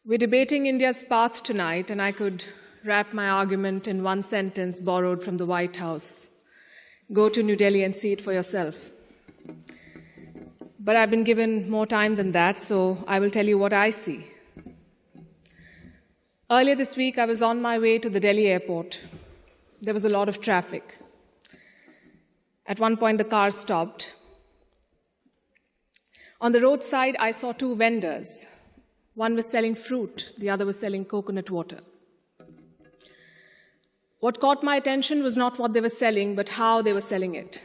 We're debating India's path tonight, and I could wrap my argument in one sentence borrowed from the White House. Go to New Delhi and see it for yourself. But I've been given more time than that, so I will tell you what I see. Earlier this week, I was on my way to the Delhi airport. There was a lot of traffic. At one point, the car stopped. On the roadside, I saw two vendors. One was selling fruit, the other was selling coconut water. What caught my attention was not what they were selling, but how they were selling it.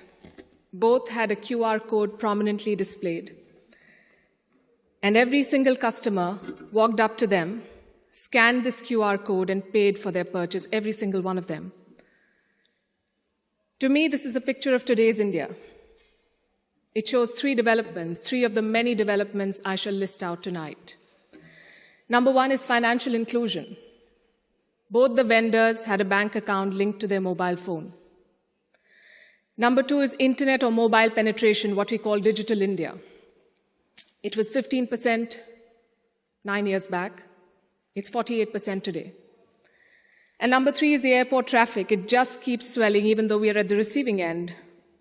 Both had a QR code prominently displayed. And every single customer walked up to them, scanned this QR code, and paid for their purchase, every single one of them. To me, this is a picture of today's India. It shows three developments, three of the many developments I shall list out tonight. Number one is financial inclusion. Both the vendors had a bank account linked to their mobile phone. Number two is internet or mobile penetration, what we call digital India. It was 15% 9 years back. It's 48% today. And number three is the airport traffic. It just keeps swelling, even though we are at the receiving end.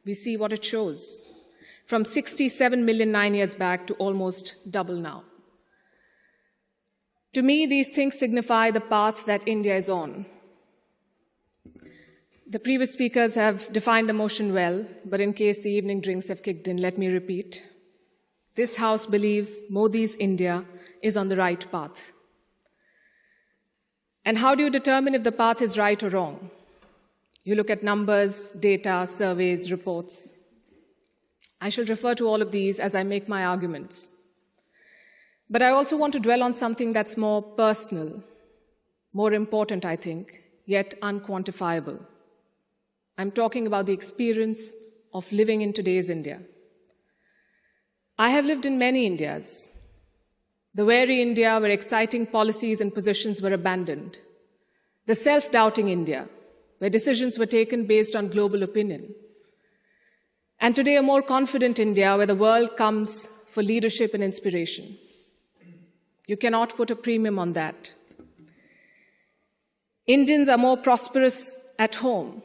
We see what it shows. From 67 million 9 years back to almost double now. To me, these things signify the path that India is on. The previous speakers have defined the motion well, but in case the evening drinks have kicked in, let me repeat. This House believes Modi's India is on the right path. And how do you determine if the path is right or wrong? You look at numbers, data, surveys, reports. I shall refer to all of these as I make my arguments. But I also want to dwell on something that's more personal, more important, I think, yet unquantifiable. I'm talking about the experience of living in today's India. I have lived in many Indias. The wary India where exciting policies and positions were abandoned. The self-doubting India, where decisions were taken based on global opinion. And today, a more confident India where the world comes for leadership and inspiration. You cannot put a premium on that. Indians are more prosperous at home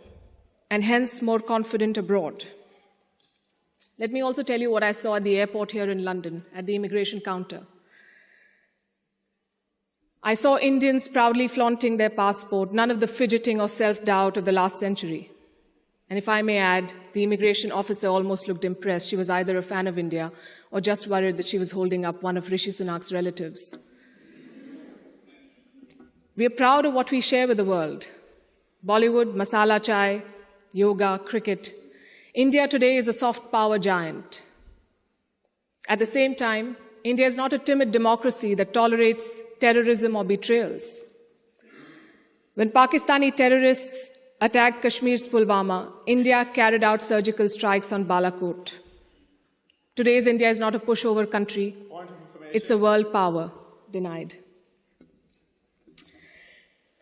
and hence more confident abroad. Let me also tell you what I saw at the airport here in London, at the immigration counter. I saw Indians proudly flaunting their passport, none of the fidgeting or self-doubt of the last century. And if I may add, the immigration officer almost looked impressed. She was either a fan of India or just worried that she was holding up one of Rishi Sunak's relatives. We are proud of what we share with the world. Bollywood, masala chai, yoga, cricket. India today is a soft power giant. At the same time, India is not a timid democracy that tolerates terrorism or betrayals. When Pakistani terrorists attacked Kashmir's Pulwama, India carried out surgical strikes on Balakot. Today's India is not a pushover country. It's a world power denied.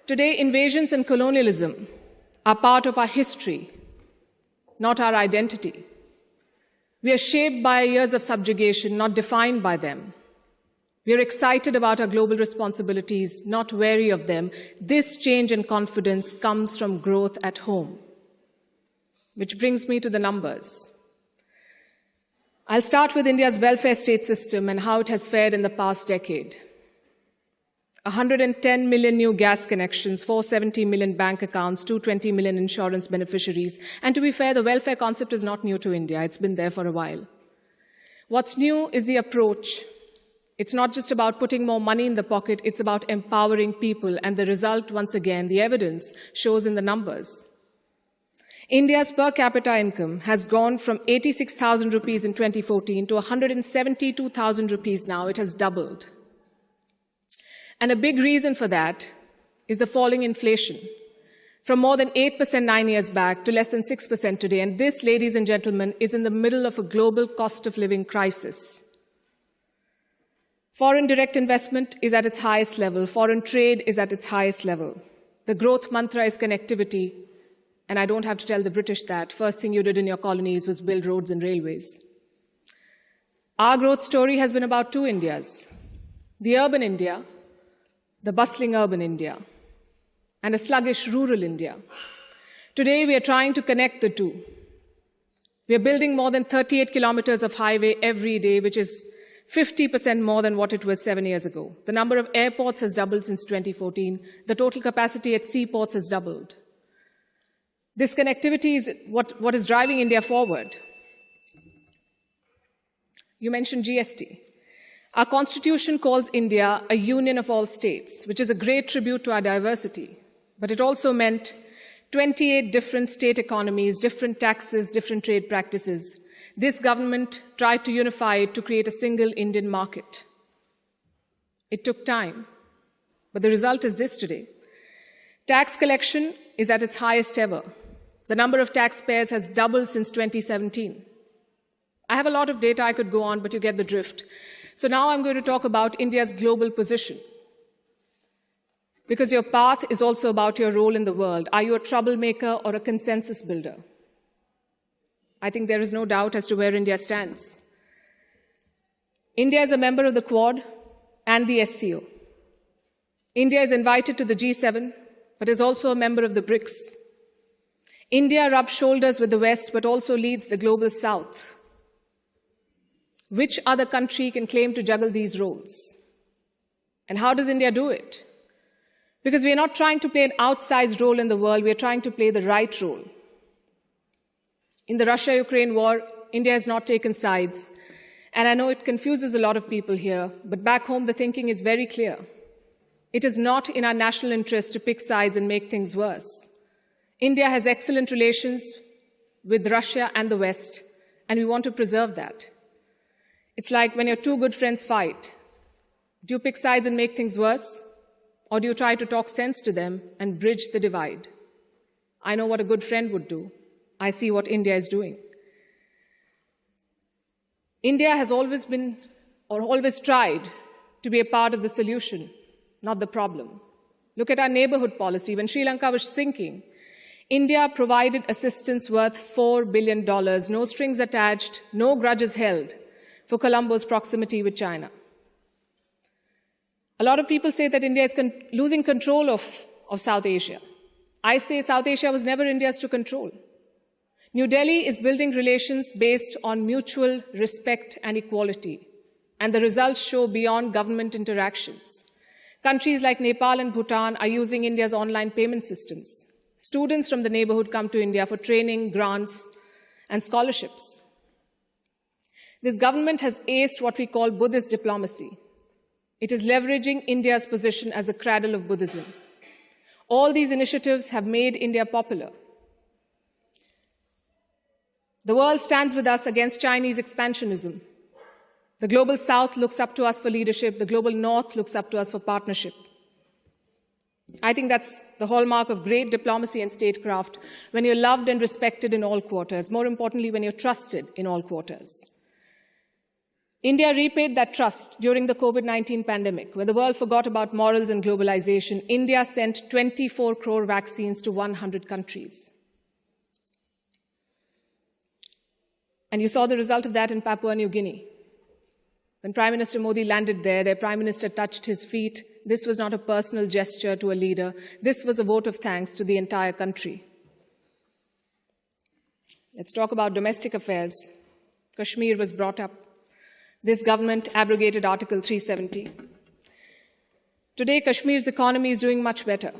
Today, invasions and colonialism are part of our history, not our identity. We are shaped by years of subjugation, not defined by them. We are excited about our global responsibilities, not wary of them. This change in confidence comes from growth at home. Which brings me to the numbers. I'll start with India's welfare state system and how it has fared in the past decade. 110 million new gas connections, 470 million bank accounts, 220 million insurance beneficiaries. And to be fair, the welfare concept is not new to India. It's been there for a while. What's new is the approach. It's not just about putting more money in the pocket, it's about empowering people. And the result, once again, the evidence shows in the numbers. India's per capita income has gone from 86,000 rupees in 2014 to 172,000 rupees now. It has doubled. And a big reason for that is the falling inflation, from more than 8% 9 years back to less than 6% today. And this, ladies and gentlemen, is in the middle of a global cost of living crisis. Foreign direct investment is at its highest level. Foreign trade is at its highest level. The growth mantra is connectivity. And I don't have to tell the British that. First thing you did in your colonies was build roads and railways. Our growth story has been about two Indias. The urban India, the bustling urban India, and a sluggish rural India. Today, we are trying to connect the two. We are building more than 38 kilometers of highway every day, which is 50% more than what it was 7 years ago. The number of airports has doubled since 2014. The total capacity at seaports has doubled. This connectivity is what is driving India forward. You mentioned GST. Our constitution calls India a union of all states, which is a great tribute to our diversity. But it also meant 28 different state economies, different taxes, different trade practices. This government tried to unify it to create a single Indian market. It took time, but the result is this today. Tax collection is at its highest ever. The number of taxpayers has doubled since 2017. I have a lot of data I could go on, but you get the drift. So now I'm going to talk about India's global position. Because your path is also about your role in the world. Are you a troublemaker or a consensus builder? I think there is no doubt as to where India stands. India is a member of the Quad and the SCO. India is invited to the G7, but is also a member of the BRICS. India rubs shoulders with the West, but also leads the global South. Which other country can claim to juggle these roles? And how does India do it? Because we are not trying to play an outsized role in the world, we are trying to play the right role. In the Russia-Ukraine war, India has not taken sides. And I know it confuses a lot of people here, but back home the thinking is very clear. It is not in our national interest to pick sides and make things worse. India has excellent relations with Russia and the West, and we want to preserve that. It's like when your two good friends fight. Do you pick sides and make things worse? Or do you try to talk sense to them and bridge the divide? I know what a good friend would do. I see what India is doing. India has always been, or always tried, to be a part of the solution, not the problem. Look at our neighborhood policy. When Sri Lanka was sinking, India provided assistance worth $4 billion, no strings attached, no grudges held, for Colombo's proximity with China. A lot of people say that India is losing control of South Asia. I say South Asia was never India's to control. New Delhi is building relations based on mutual respect and equality, and the results show beyond government interactions. Countries like Nepal and Bhutan are using India's online payment systems. Students from the neighborhood come to India for training, grants, and scholarships. This government has aced what we call Buddhist diplomacy. It is leveraging India's position as a cradle of Buddhism. All these initiatives have made India popular. The world stands with us against Chinese expansionism. The global South looks up to us for leadership. The global North looks up to us for partnership. I think that's the hallmark of great diplomacy and statecraft, when you're loved and respected in all quarters. More importantly, when you're trusted in all quarters. India repaid that trust during the COVID-19 pandemic. When the world forgot about morals and globalization, India sent 24 crore vaccines to 100 countries. And you saw the result of that in Papua New Guinea. When Prime Minister Modi landed there, their Prime Minister touched his feet. This was not a personal gesture to a leader. This was a vote of thanks to the entire country. Let's talk about domestic affairs. Kashmir was brought up. This government abrogated Article 370. Today, Kashmir's economy is doing much better.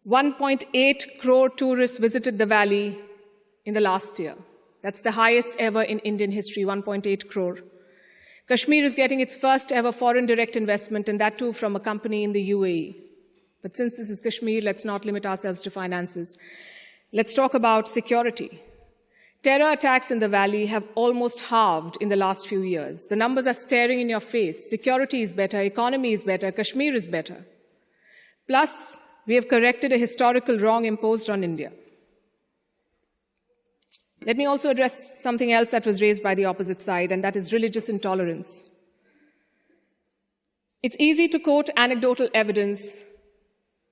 1.8 crore tourists visited the valley in the last year. That's the highest ever in Indian history, 1.8 crore. Kashmir is getting its first ever foreign direct investment, and that too from a company in the UAE. But since this is Kashmir, let's not limit ourselves to finances. Let's talk about security. Terror attacks in the valley have almost halved in the last few years. The numbers are staring in your face. Security is better, economy is better, Kashmir is better. Plus, we have corrected a historical wrong imposed on India. Let me also address something else that was raised by the opposite side, and that is religious intolerance. It's easy to quote anecdotal evidence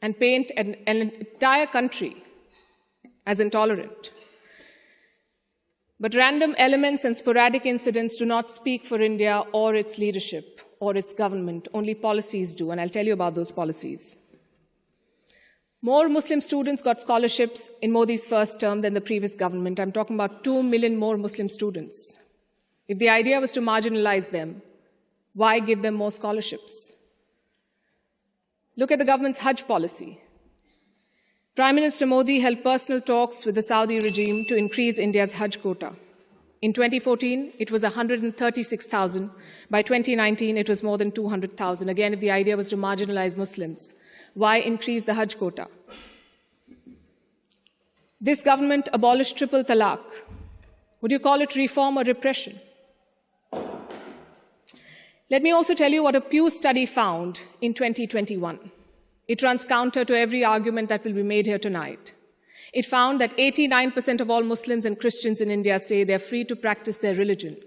and paint an entire country as intolerant. But random elements and sporadic incidents do not speak for India or its leadership. or its government. Only policies do, and I'll tell you about those policies. More Muslim students got scholarships in Modi's first term than the previous government. I'm talking about 2 million more Muslim students. If the idea was to marginalize them, why give them more scholarships? Look at the government's Hajj policy. Prime Minister Modi held personal talks with the Saudi regime to increase India's Hajj quota. In 2014, it was 136,000. By 2019, it was more than 200,000. Again, if the idea was to marginalize Muslims, why increase the Hajj quota? This government abolished triple talaq. Would you call it reform or repression? Let me also tell you what a Pew study found in 2021. It runs counter to every argument that will be made here tonight. It found that 89% of all Muslims and Christians in India say they're free to practice their religion.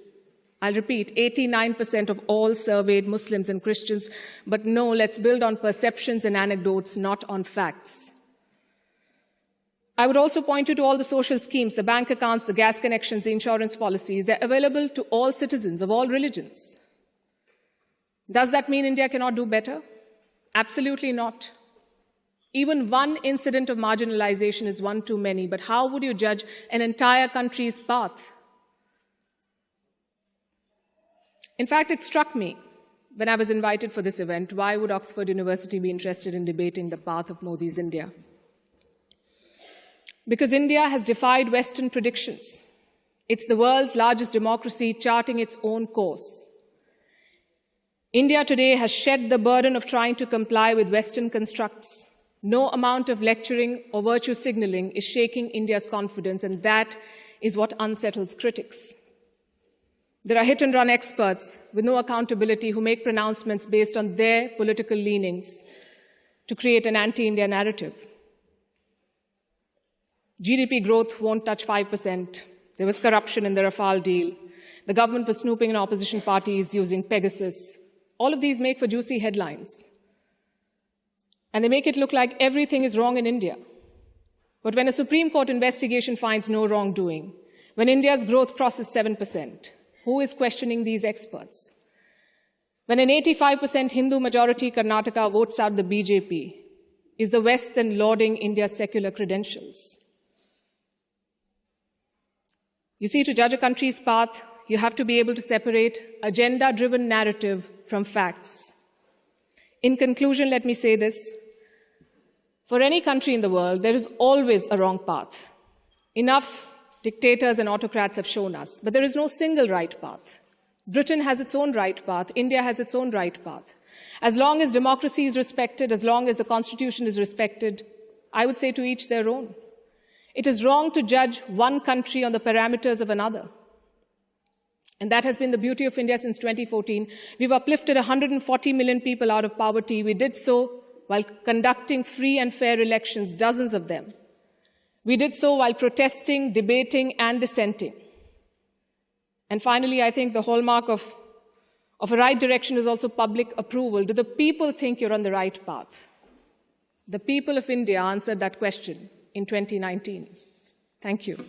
I'll repeat, 89% of all surveyed Muslims and Christians, but no, let's build on perceptions and anecdotes, not on facts. I would also point you to all the social schemes, the bank accounts, the gas connections, the insurance policies. They're available to all citizens of all religions. Does that mean India cannot do better? Absolutely not. Even one incident of marginalization is one too many, but how would you judge an entire country's path? In fact, it struck me when I was invited for this event, why would Oxford University be interested in debating the path of Modi's India? Because India has defied Western predictions. It's the world's largest democracy charting its own course. India today has shed the burden of trying to comply with Western constructs. No amount of lecturing or virtue signaling is shaking India's confidence, and that is what unsettles critics. There are hit-and-run experts with no accountability who make pronouncements based on their political leanings to create an anti-India narrative. GDP growth won't touch 5%. There was corruption in the Rafale deal. The government was snooping in opposition parties using Pegasus. All of these make for juicy headlines. And they make it look like everything is wrong in India. But when a Supreme Court investigation finds no wrongdoing, when India's growth crosses 7%, who is questioning these experts? When an 85% Hindu-majority Karnataka votes out the BJP, is the West then lauding India's secular credentials? You see, to judge a country's path, you have to be able to separate agenda-driven narrative from facts. In conclusion, let me say this. For any country in the world, there is always a wrong path. Enough dictators and autocrats have shown us, but there is no single right path. Britain has its own right path. India has its own right path. As long as democracy is respected, as long as the Constitution is respected, I would say to each their own. It is wrong to judge one country on the parameters of another. And that has been the beauty of India since 2014. We've uplifted 140 million people out of poverty. We did so while conducting free and fair elections, dozens of them. We did so while protesting, debating, and dissenting. And finally, I think the hallmark of a right direction is also public approval. Do the people think you're on the right path? The people of India answered that question in 2019. Thank you.